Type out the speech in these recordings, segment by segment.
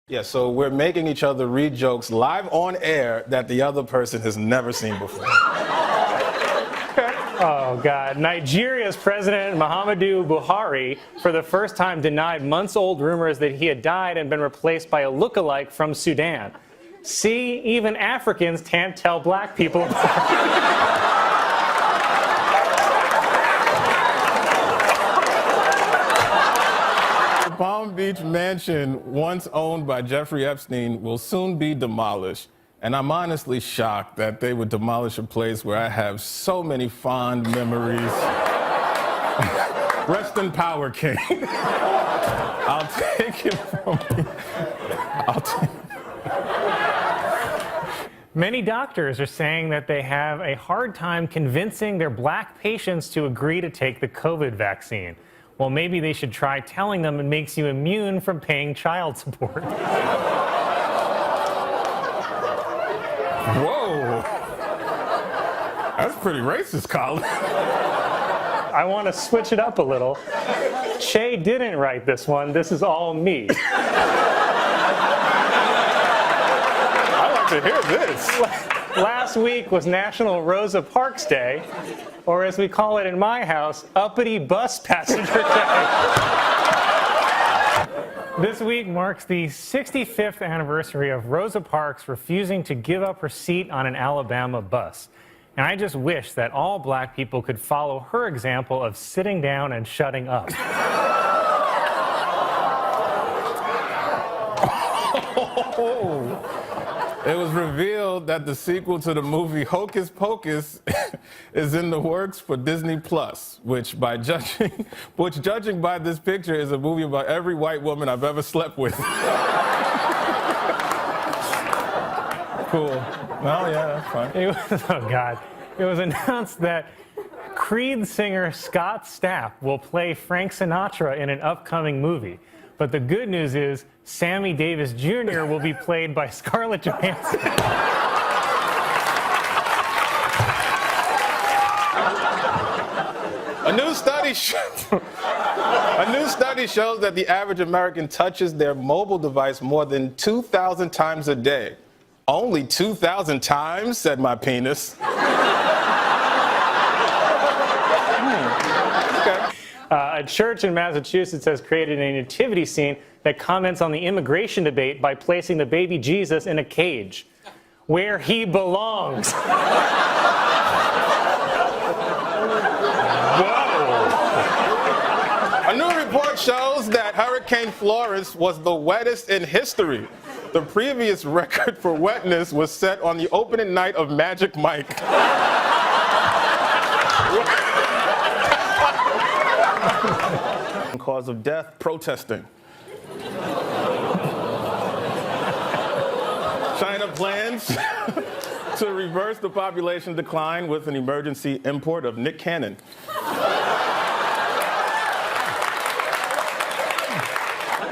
Yeah, so we're making each other read jokes live on air that the other person has never seen before. Oh, God. Nigeria's President Muhammadu Buhari, for the first time, denied months-old rumors that he had died and been replaced by a look-alike from Sudan. See, even Africans can't tell black people apart. The Palm Beach mansion, once owned by Jeffrey Epstein, will soon be demolished. And I'm honestly shocked that they would demolish a place where I have so many fond memories. Rest in power, King. I'll take it from you. Many doctors are saying that they have a hard time convincing their black patients to agree to take the COVID vaccine. Well, maybe they should try telling them it makes you immune from paying child support. Whoa. That's pretty racist, Colin. I want to switch it up a little. Che didn't write this one. This is all me. I'd like to hear this. Last week was National Rosa Parks Day, or as we call it in my house, Uppity Bus Passenger Day. This week marks the 65th anniversary of Rosa Parks refusing to give up her seat on an Alabama bus. And I just wish that all black people could follow her example of sitting down and shutting up. It was revealed that the sequel to the movie Hocus Pocus is in the works for Disney Plus, which judging by this picture is a movie about every white woman I've ever slept with. Cool. Well, yeah, that's fine. Oh, God. It was announced that Creed singer Scott Stapp will play Frank Sinatra in an upcoming movie. But the good news is Sammy Davis Jr. will be played by Scarlett Johansson. A new study shows that the average American touches their mobile device more than 2,000 times a day. Only 2,000 times, said my penis. A church in Massachusetts has created a nativity scene that comments on the immigration debate by placing the baby Jesus in a cage, where he belongs. Whoa. A new report shows that Hurricane Florence was the wettest in history. The previous record for wetness was set on the opening night of Magic Mike. Cause of death, protesting. China plans to reverse the population decline with an emergency import of Nick Cannon.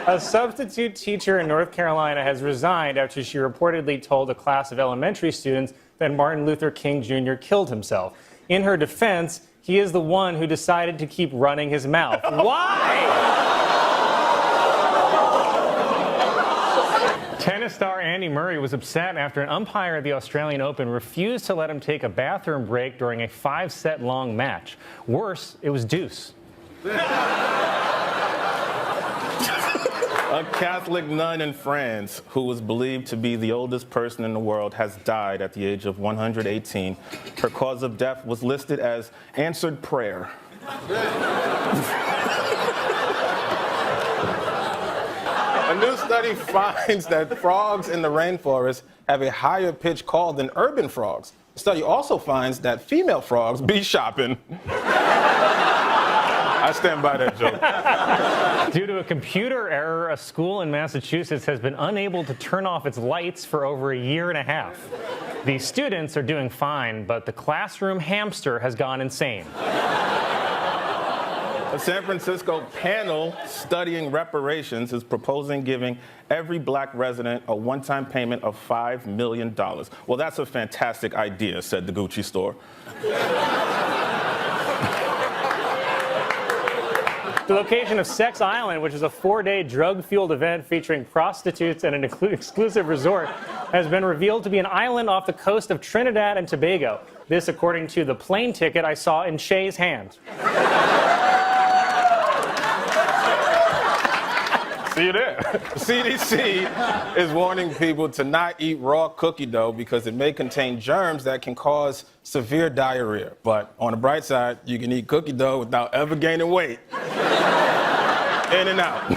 A substitute teacher in North Carolina has resigned after she reportedly told a class of elementary students that Martin Luther King Jr. killed himself. In her defense, he is the one who decided to keep running his mouth. Why? Tennis star Andy Murray was upset after an umpire at the Australian Open refused to let him take a bathroom break during a 5-set-long match. Worse, it was deuce. A Catholic nun in France, who was believed to be the oldest person in the world, has died at the age of 118. Her cause of death was listed as answered prayer. A new study finds that frogs in the rainforest have a higher pitch call than urban frogs. The study also finds that female frogs be shopping. I stand by that joke. Due to a computer error, a school in Massachusetts has been unable to turn off its lights for over a year and a half. The students are doing fine, but the classroom hamster has gone insane. A San Francisco panel studying reparations is proposing giving every black resident a one-time payment of $5 million. Well, that's a fantastic idea, said the Gucci store. The location of Sex Island, which is a 4-day drug-fueled event featuring prostitutes and an exclusive resort, has been revealed to be an island off the coast of Trinidad and Tobago. This, according to the plane ticket I saw in Shay's hand. See you there. The CDC is warning people to not eat raw cookie dough because it may contain germs that can cause severe diarrhea. But on the bright side, you can eat cookie dough without ever gaining weight. In and out.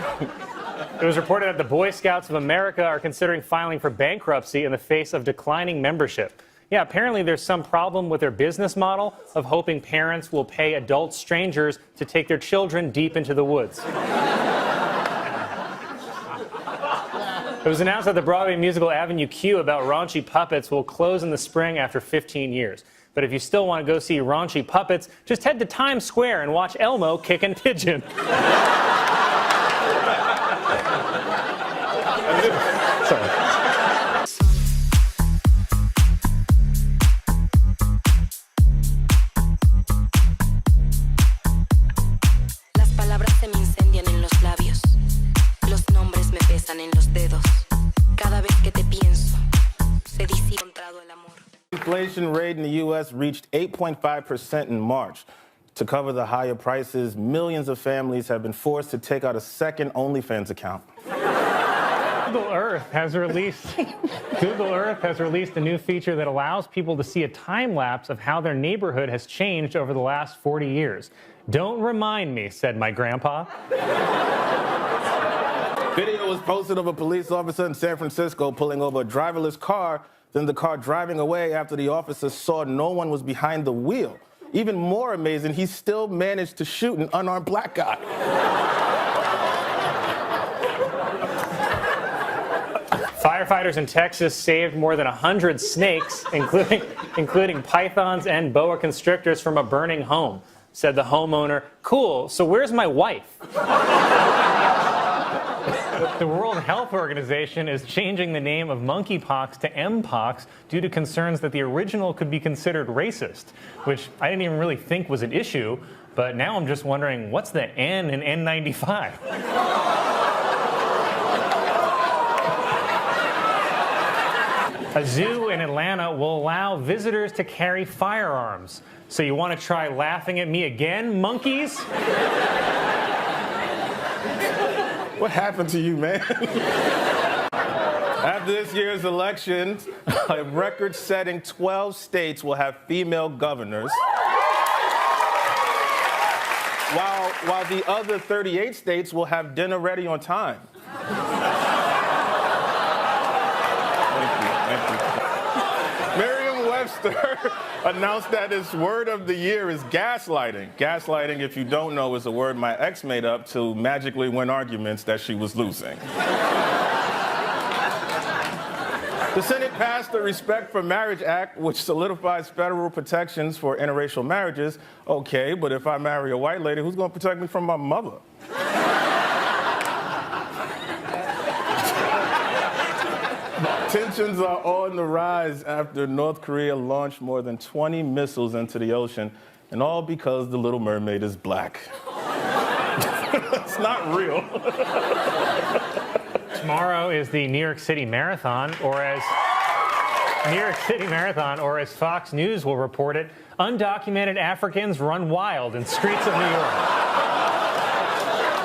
It was reported that the Boy Scouts of America are considering filing for bankruptcy in the face of declining membership. Yeah, apparently there's some problem with their business model of hoping parents will pay adult strangers to take their children deep into the woods. It was announced that the Broadway musical Avenue Q about raunchy puppets will close in the spring after 15 years. But if you still want to go see raunchy puppets, just head to Times Square and watch Elmo kicking pigeon. Sorry. Las palabras se me incendian en los labios. Los nombres me pesan en los dedos. Cada vez que te pienso, se dice encontrado el amor. Inflation rate in the U.S. reached 8.5% in March. To cover the higher prices, millions of families have been forced to take out a second OnlyFans account. Google Earth has released a new feature that allows people to see a time lapse of how their neighborhood has changed over the last 40 years. Don't remind me, said my grandpa. Video was posted of a police officer in San Francisco pulling over a driverless car, then the car driving away after the officer saw no one was behind the wheel. Even more amazing, he still managed to shoot an unarmed black guy. Firefighters in Texas saved more than 100 snakes, including pythons and boa constrictors, from a burning home. Said the homeowner, "Cool, so where's my wife?" The World Health Organization is changing the name of monkeypox to Mpox due to concerns that the original could be considered racist, which I didn't even really think was an issue, but now I'm just wondering, what's the N in N95? A zoo in Atlanta will allow visitors to carry firearms. So you want to try laughing at me again, monkeys? What happened to you, man? After this year's elections, a record-setting 12 states will have female governors, while the other 38 states will have dinner ready on time. Merriam-Webster announced that its word of the year is gaslighting. Gaslighting, if you don't know, is a word my ex made up to magically win arguments that she was losing. The Senate passed the Respect for Marriage Act, which solidifies federal protections for interracial marriages. Okay, but if I marry a white lady, who's going to protect me from my mother? Tensions are on the rise after North Korea launched more than 20 missiles into the ocean, and all because the Little Mermaid is black. It's not real. Tomorrow is the New York City Marathon, or as Fox News will report it, undocumented Africans run wild in streets of New York.